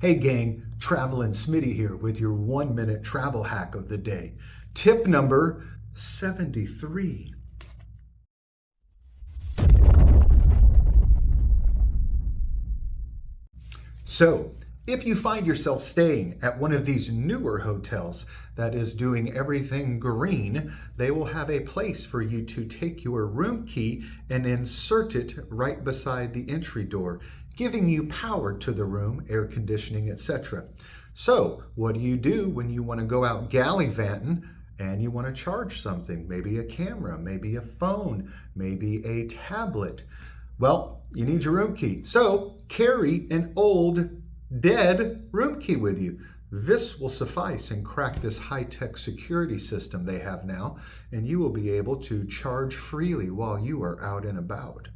Hey gang, Travelin' Smitty here with your 1-minute travel hack of the day. Tip number 73. So, if you find yourself staying at one of these newer hotels that is doing everything green, they will have a place for you to take your room key and insert it right beside the entry door, giving you power to the room, air conditioning, etc. So, what do you do when you want to go out gallivanting and you want to charge something? Maybe a camera, maybe a phone, maybe a tablet. Well, you need your room key. So carry an old, dead room key with you. This will suffice and crack this high-tech security system they have now, and you will be able to charge freely while you are out and about.